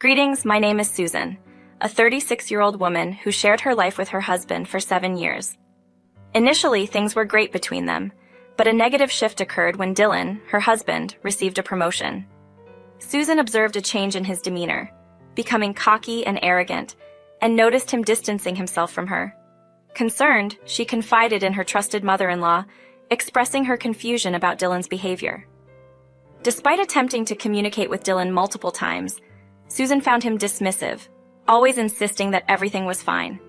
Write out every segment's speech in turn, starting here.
Greetings, my name is Susan, a 36-year-old woman who shared her life with her husband for 7 years. Initially, things were great between them, but a negative shift occurred when Dylan, her husband, received a promotion. Susan observed a change in his demeanor, becoming cocky and arrogant, and noticed him distancing himself from her. Concerned, she confided in her trusted mother-in-law, expressing her confusion about Dylan's behavior. Despite attempting to communicate with Dylan multiple times, Susan found him dismissive, always insisting that everything was fine.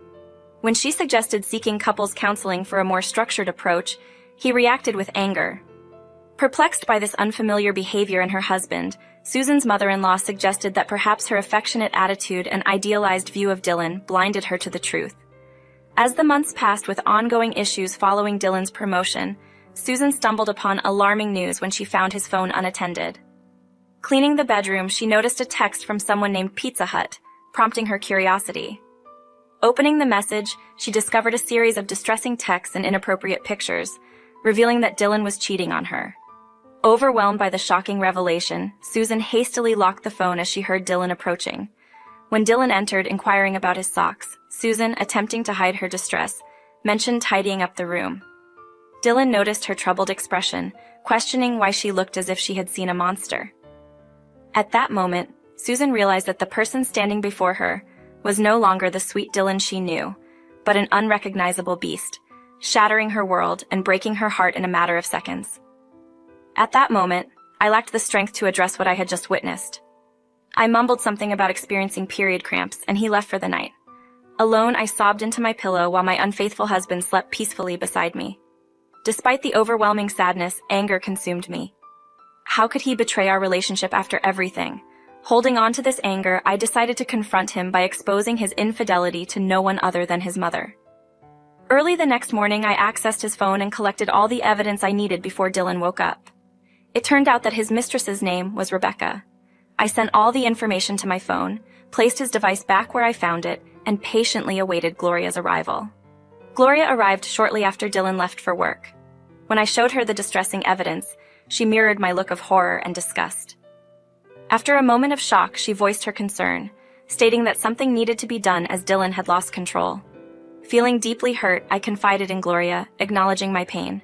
When she suggested seeking couples counseling for a more structured approach, he reacted with anger. Perplexed by this unfamiliar behavior in her husband, Susan's mother-in-law suggested that perhaps her affectionate attitude and idealized view of Dylan blinded her to the truth. As the months passed with ongoing issues following Dylan's promotion, Susan stumbled upon alarming news when she found his phone unattended. Cleaning the bedroom, she noticed a text from someone named Pizza Hut, prompting her curiosity. Opening the message, she discovered a series of distressing texts and inappropriate pictures, revealing that Dylan was cheating on her. Overwhelmed by the shocking revelation, Susan hastily locked the phone as she heard Dylan approaching. When Dylan entered, inquiring about his socks, Susan, attempting to hide her distress, mentioned tidying up the room. Dylan noticed her troubled expression, questioning why she looked as if she had seen a monster. At that moment, Susan realized that the person standing before her was no longer the sweet Dylan she knew, but an unrecognizable beast, shattering her world and breaking her heart in a matter of seconds. At that moment, I lacked the strength to address what I had just witnessed. I mumbled something about experiencing period cramps, and he left for the night. Alone, I sobbed into my pillow while my unfaithful husband slept peacefully beside me. Despite the overwhelming sadness, anger consumed me. How could he betray our relationship after everything? Holding on to this anger, I decided to confront him by exposing his infidelity to no one other than his mother. Early the next morning, I accessed his phone and collected all the evidence I needed before Dylan woke up. It turned out that his mistress's name was Rebecca. I sent all the information to my phone, placed his device back where I found it, and patiently awaited Gloria's arrival. Gloria arrived shortly after Dylan left for work. When I showed her the distressing evidence, she mirrored my look of horror and disgust. After a moment of shock, she voiced her concern, stating that something needed to be done as Dylan had lost control. Feeling deeply hurt, I confided in Gloria, acknowledging my pain.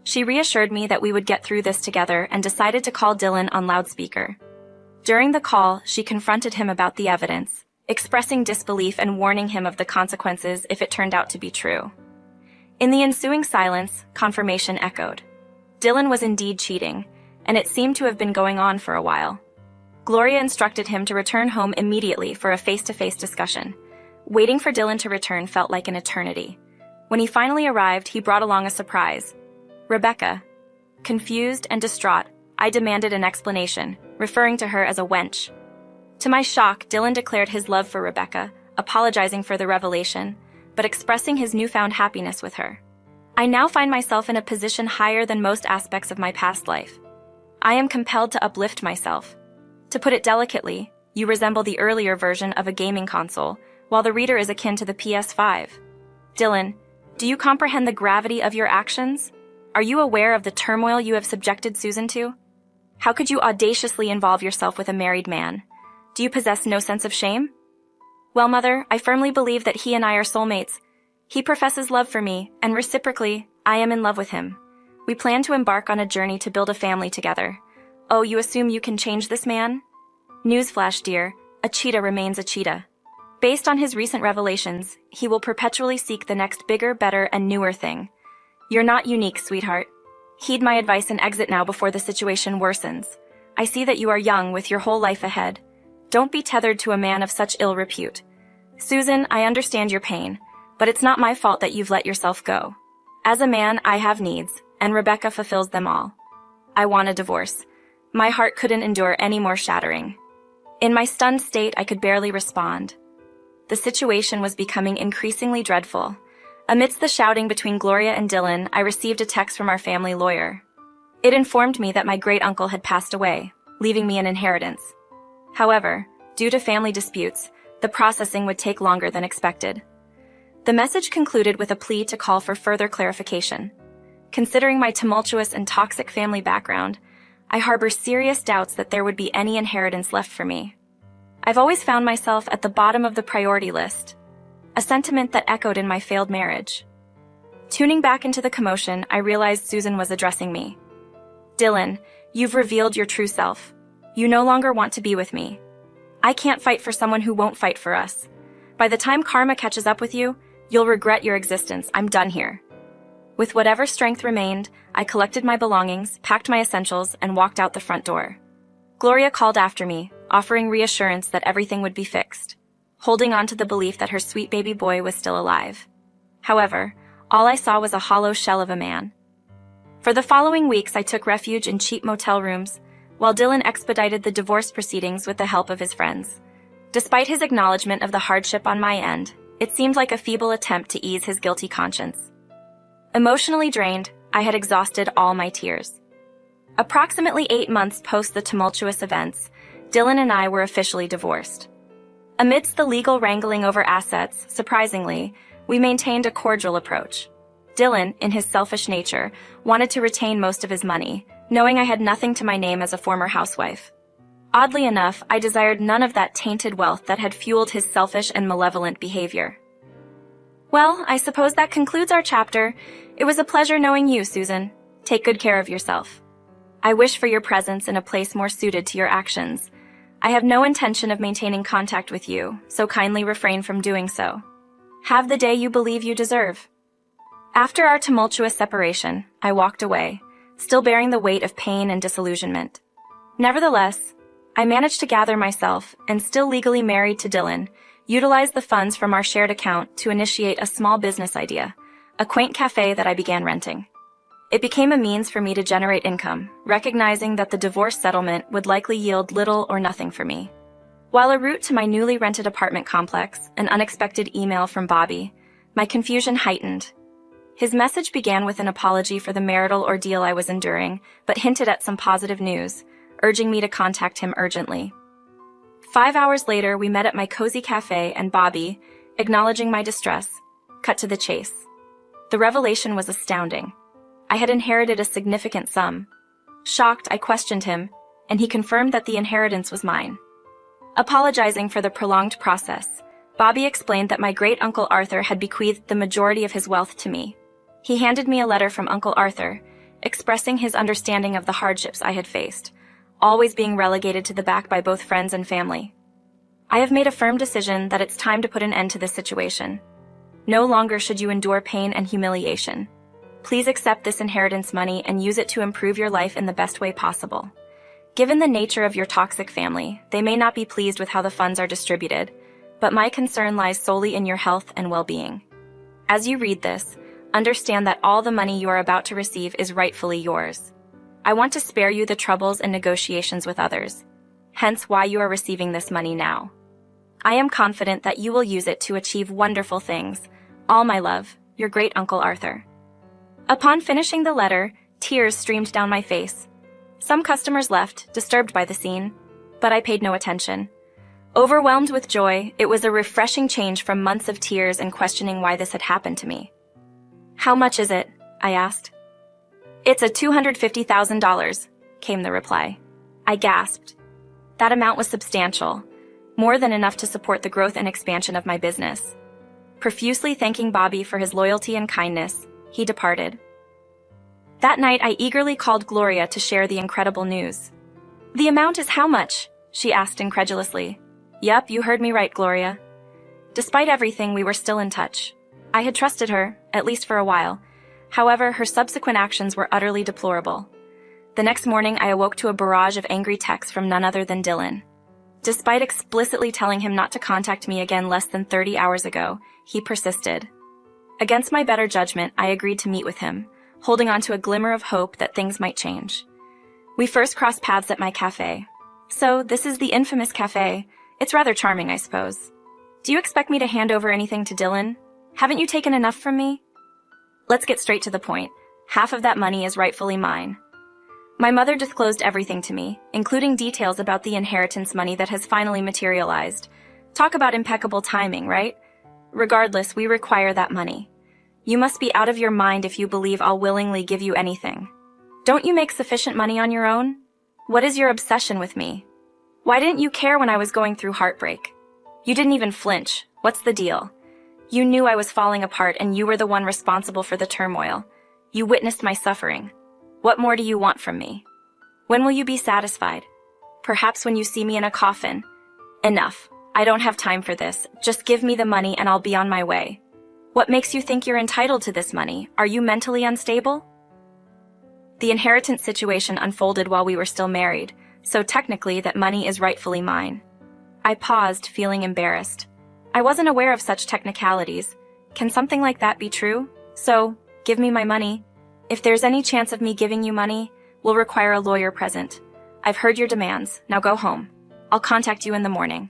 She reassured me that we would get through this together and decided to call Dylan on loudspeaker. During the call, she confronted him about the evidence, expressing disbelief and warning him of the consequences if it turned out to be true. In the ensuing silence, confirmation echoed. Dylan was indeed cheating, and it seemed to have been going on for a while. Gloria instructed him to return home immediately for a face-to-face discussion. Waiting for Dylan to return felt like an eternity. When he finally arrived, he brought along a surprise. Rebecca. Confused and distraught, I demanded an explanation, referring to her as a wench. To my shock, Dylan declared his love for Rebecca, apologizing for the revelation, but expressing his newfound happiness with her. I now find myself in a position higher than most aspects of my past life. I am compelled to uplift myself. To put it delicately, you resemble the earlier version of a gaming console, while the reader is akin to the PS5. Dylan, do you comprehend the gravity of your actions? Are you aware of the turmoil you have subjected Susan to? How could you audaciously involve yourself with a married man? Do you possess no sense of shame? Well, Mother, I firmly believe that he and I are soulmates. He professes love for me, and reciprocally, I am in love with him. We plan to embark on a journey to build a family together. Oh, you assume you can change this man? Newsflash, dear, a cheetah remains a cheetah. Based on his recent revelations, he will perpetually seek the next bigger, better, and newer thing. You're not unique, sweetheart. Heed my advice and exit now before the situation worsens. I see that you are young with your whole life ahead. Don't be tethered to a man of such ill repute. Susan, I understand your pain, but it's not my fault that you've let yourself go. As a man, I have needs, and Rebecca fulfills them all. I want a divorce. My heart couldn't endure any more shattering. In my stunned state, I could barely respond. The situation was becoming increasingly dreadful. Amidst the shouting between Gloria and Dylan, I received a text from our family lawyer. It informed me that my great-uncle had passed away, leaving me an inheritance. However, due to family disputes, the processing would take longer than expected. The message concluded with a plea to call for further clarification. Considering my tumultuous and toxic family background, I harbor serious doubts that there would be any inheritance left for me. I've always found myself at the bottom of the priority list, a sentiment that echoed in my failed marriage. Tuning back into the commotion, I realized Susan was addressing me. "Dylan, you've revealed your true self. You no longer want to be with me. I can't fight for someone who won't fight for us. By the time karma catches up with you, you'll regret your existence. I'm done here." With whatever strength remained, I collected my belongings, packed my essentials, and walked out the front door. Gloria called after me, offering reassurance that everything would be fixed, holding on to the belief that her sweet baby boy was still alive. However, all I saw was a hollow shell of a man. For the following weeks, I took refuge in cheap motel rooms, while Dylan expedited the divorce proceedings with the help of his friends. Despite his acknowledgement of the hardship on my end, it seemed like a feeble attempt to ease his guilty conscience. Emotionally drained, I had exhausted all my tears. Approximately 8 months post the tumultuous events, Dylan and I were officially divorced. Amidst the legal wrangling over assets, surprisingly, we maintained a cordial approach. Dylan, in his selfish nature, wanted to retain most of his money, knowing I had nothing to my name as a former housewife. Oddly enough, I desired none of that tainted wealth that had fueled his selfish and malevolent behavior. Well, I suppose that concludes our chapter. It was a pleasure knowing you, Susan. Take good care of yourself. I wish for your presence in a place more suited to your actions. I have no intention of maintaining contact with you, so kindly refrain from doing so. Have the day you believe you deserve. After our tumultuous separation, I walked away, still bearing the weight of pain and disillusionment. Nevertheless, I managed to gather myself and, still legally married to Dylan, utilize the funds from our shared account to initiate a small business idea, a quaint cafe that I began renting. It became a means for me to generate income, recognizing that the divorce settlement would likely yield little or nothing for me. While en route to my newly rented apartment complex, an unexpected email from Bobby, my confusion heightened. His message began with an apology for the marital ordeal I was enduring, but hinted at some positive news, urging me to contact him urgently. 5 hours later, we met at my cozy cafe, and Bobby, acknowledging my distress, cut to the chase. The revelation was astounding. I had inherited a significant sum. Shocked, I questioned him, and he confirmed that the inheritance was mine. Apologizing for the prolonged process, Bobby explained that my great-uncle Arthur had bequeathed the majority of his wealth to me. He handed me a letter from Uncle Arthur, expressing his understanding of the hardships I had faced, always being relegated to the back by both friends and family. I have made a firm decision that it's time to put an end to this situation. No longer should you endure pain and humiliation. Please accept this inheritance money and use it to improve your life in the best way possible. Given the nature of your toxic family, they may not be pleased with how the funds are distributed, but my concern lies solely in your health and well-being. As you read this, understand that all the money you are about to receive is rightfully yours. I want to spare you the troubles and negotiations with others, hence why you are receiving this money now. I am confident that you will use it to achieve wonderful things. All my love, your great-uncle Arthur. Upon finishing the letter, tears streamed down my face. Some customers left, disturbed by the scene, but I paid no attention. Overwhelmed with joy, it was a refreshing change from months of tears and questioning why this had happened to me. "How much is it?" I asked. "It's a $250,000, came the reply. I gasped. That amount was substantial, more than enough to support the growth and expansion of my business. Profusely thanking Bobby for his loyalty and kindness, he departed. That night, I eagerly called Gloria to share the incredible news. "The amount is how much?" she asked incredulously. "Yup, you heard me right, Gloria." Despite everything, we were still in touch. I had trusted her, at least for a while. However, her subsequent actions were utterly deplorable. The next morning, I awoke to a barrage of angry texts from none other than Dylan. Despite explicitly telling him not to contact me again less than 30 hours ago, he persisted. Against my better judgment, I agreed to meet with him, holding on to a glimmer of hope that things might change. We first crossed paths at my cafe. "So, this is the infamous cafe. It's rather charming, I suppose. Do you expect me to hand over anything to Dylan? Haven't you taken enough from me?" "Let's get straight to the point. Half of that money is rightfully mine." My mother disclosed everything to me, including details about the inheritance money that has finally materialized. Talk about impeccable timing, right? Regardless, we require that money. You must be out of your mind if you believe I'll willingly give you anything. Don't you make sufficient money on your own? What is your obsession with me? Why didn't you care when I was going through heartbreak? You didn't even flinch. What's the deal? You knew I was falling apart and you were the one responsible for the turmoil. You witnessed my suffering. What more do you want from me? When will you be satisfied? Perhaps when you see me in a coffin. Enough. I don't have time for this. Just give me the money and I'll be on my way. What makes you think you're entitled to this money? Are you mentally unstable? The inheritance situation unfolded while we were still married, so technically that money is rightfully mine. I paused, feeling embarrassed. I wasn't aware of such technicalities. Can something like that be true? So, give me my money. If there's any chance of me giving you money, we'll require a lawyer present. I've heard your demands. Now go home. I'll contact you in the morning.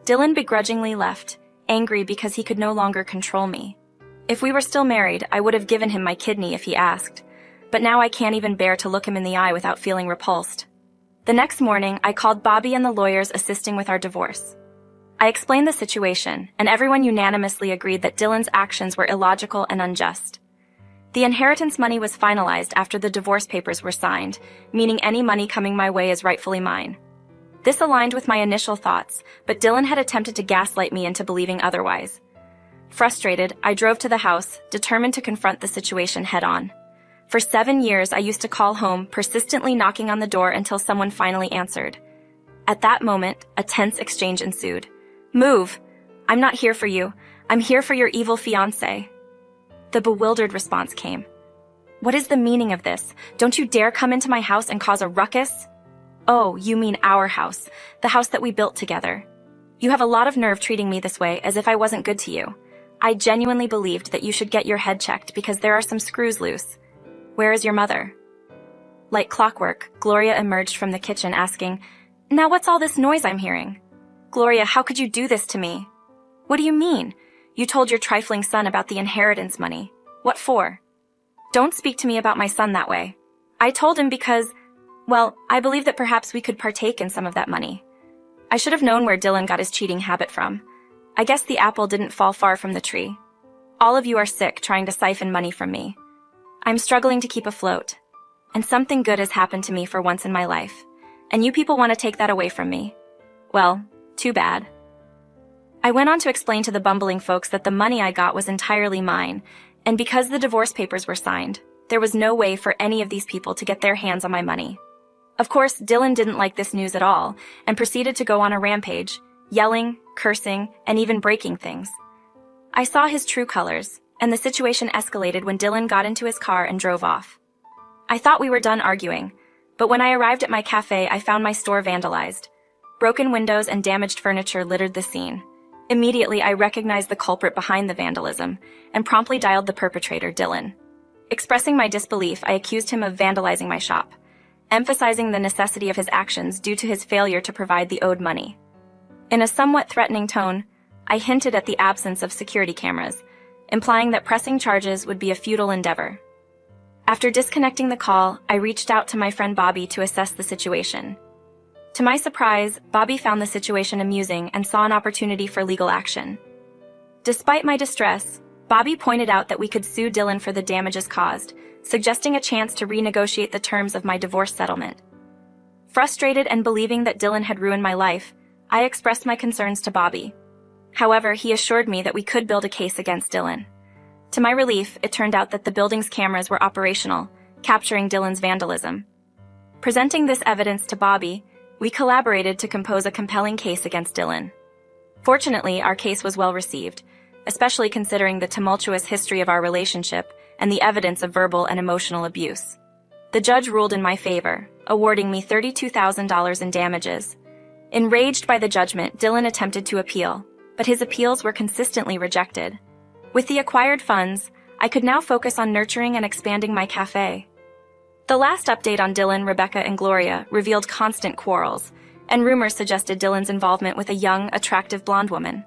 Dylan begrudgingly left, angry because he could no longer control me. If we were still married, I would have given him my kidney if he asked. But now I can't even bear to look him in the eye without feeling repulsed. The next morning, I called Bobby and the lawyers assisting with our divorce. I explained the situation, and everyone unanimously agreed that Dylan's actions were illogical and unjust. The inheritance money was finalized after the divorce papers were signed, meaning any money coming my way is rightfully mine. This aligned with my initial thoughts, but Dylan had attempted to gaslight me into believing otherwise. Frustrated, I drove to the house, determined to confront the situation head-on. For 7 years, I used to call home, persistently knocking on the door until someone finally answered. At that moment, a tense exchange ensued. "Move! I'm not here for you. I'm here for your evil fiancé." The bewildered response came. "What is the meaning of this? Don't you dare come into my house and cause a ruckus?" "Oh, you mean our house, the house that we built together. You have a lot of nerve treating me this way, as if I wasn't good to you. I genuinely believed that you should get your head checked because there are some screws loose. Where is your mother?" Like clockwork, Gloria emerged from the kitchen asking, "Now what's all this noise I'm hearing?" "Gloria, how could you do this to me?" "What do you mean? You told your trifling son about the inheritance money. What for?" "Don't speak to me about my son that way. I told him because, well, I believe that perhaps we could partake in some of that money. I should have known where Dylan got his cheating habit from. I guess the apple didn't fall far from the tree. All of you are sick trying to siphon money from me. I'm struggling to keep afloat. And something good has happened to me for once in my life. And you people want to take that away from me. Well, too bad." I went on to explain to the bumbling folks that the money I got was entirely mine, and because the divorce papers were signed, there was no way for any of these people to get their hands on my money. Of course, Dylan didn't like this news at all, and proceeded to go on a rampage, yelling, cursing, and even breaking things. I saw his true colors, and the situation escalated when Dylan got into his car and drove off. I thought we were done arguing, but when I arrived at my cafe, I found my store vandalized. Broken windows and damaged furniture littered the scene. Immediately, I recognized the culprit behind the vandalism, and promptly dialed the perpetrator, Dylan. Expressing my disbelief, I accused him of vandalizing my shop, emphasizing the necessity of his actions due to his failure to provide the owed money. In a somewhat threatening tone, I hinted at the absence of security cameras, implying that pressing charges would be a futile endeavor. After disconnecting the call, I reached out to my friend Bobby to assess the situation. To my surprise, Bobby found the situation amusing and saw an opportunity for legal action. Despite my distress, Bobby pointed out that we could sue Dylan for the damages caused, suggesting a chance to renegotiate the terms of my divorce settlement. Frustrated and believing that Dylan had ruined my life, I expressed my concerns to Bobby. However, he assured me that we could build a case against Dylan. To my relief, it turned out that the building's cameras were operational, capturing Dylan's vandalism. Presenting this evidence to Bobby, we collaborated to compose a compelling case against Dylan. Fortunately, our case was well received, especially considering the tumultuous history of our relationship and the evidence of verbal and emotional abuse. The judge ruled in my favor, awarding me $32,000 in damages. Enraged by the judgment, Dylan attempted to appeal, but his appeals were consistently rejected. With the acquired funds, I could now focus on nurturing and expanding my cafe. The last update on Dylan, Rebecca, and Gloria revealed constant quarrels, and rumors suggested Dylan's involvement with a young, attractive blonde woman.